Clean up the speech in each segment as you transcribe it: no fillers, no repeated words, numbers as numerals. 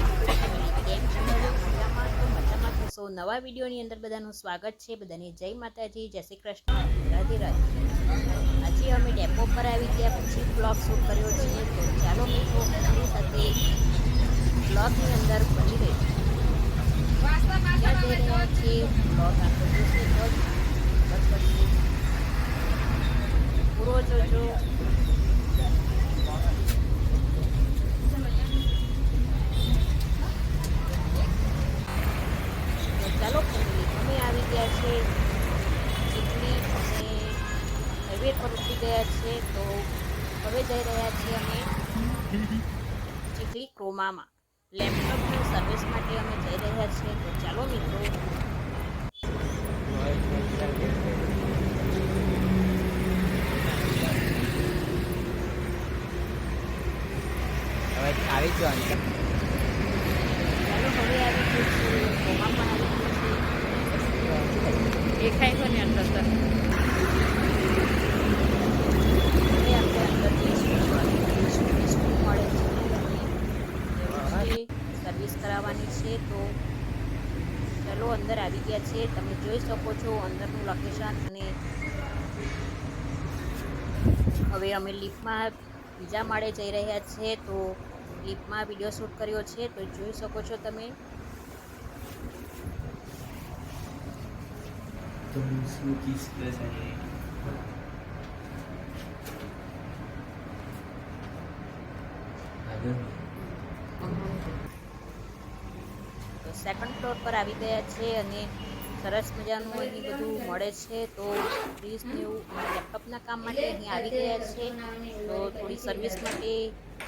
YouTube family કેમ છો મજામાં તો મજામાં થશો। નવા વિડીયોની અંદર બધાનું સ્વાગત છે। બધાને જય માતાજી, જય શ્રી કૃષ્ણ, રાધે રાધે। આજે અમે ડેપો પર આવી ગયા પછી બ્લોગ શૂટ કર્યો છે, તો ચાલો મિત્રો અમારી સાથે બ્લોગની અંદર બની રહેજો। ક્યાં જઈ રહ્યા છે બ્લોગ આખો જોશે તો જ ખબર પડશે, પૂરો જોજો। ચાલો ફેમિલી, અમે આવી ગયા છે ચીખલી અને હાઈવે પર ઉતરી ગયા છે, તો હવે જઈ રહ્યા છીએ અમે ચીખલી ક્રોમામાં લેપટોપની સર્વિસ માટે અમે જઈ રહ્યા છીએ। તો ચાલો મિત્રો આવી ગયો ચાલો હવે આવી ગયું છે ક્રોમામાં આવી ગયું છે, દેખાય છે ને અંદર હવે આપણે અંદર જઈશું, મળે છે સર્વિસ કરાવવાની છે। તો ચલો અંદર આવી ગયા છે, તમે જોઈ શકો છો અંદરનું લોકેશન। અને હવે અમે લિફ્ટમાં બીજા માળે જઈ રહ્યા છે, તો લિફ્ટમાં વિડીયો શૂટ કર્યો છે, તો જોઈ શકો છો તમે। तो उसमें किस प्लस है તો સેકન્ડ ફ્લોર પર આવી ગયા છે અને સરસ મજાનું અહીં બધું મળે છે। તો ફ્રીજ ને એવું લેપટોપના કામ માટે અહીં આવી ગયા છે, તો થોડી સર્વિસ માટે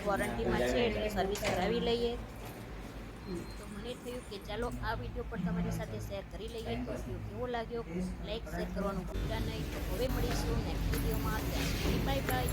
વોરંટીમાં છે એટલે સર્વિસ કરાવી લઈએ। તો મને થયું કે ચાલો આ વિડીયો પણ તમારી સાથે શેર કરી લઈએ। તો વિડીયો કેવો લાગ્યો લાઈક શેર કરવાનું ભૂલતા નહીં। તો હવે મળીશું નેક્સ્ટ વિડીયોમાં, ત્યાં સુધી બાય બાય।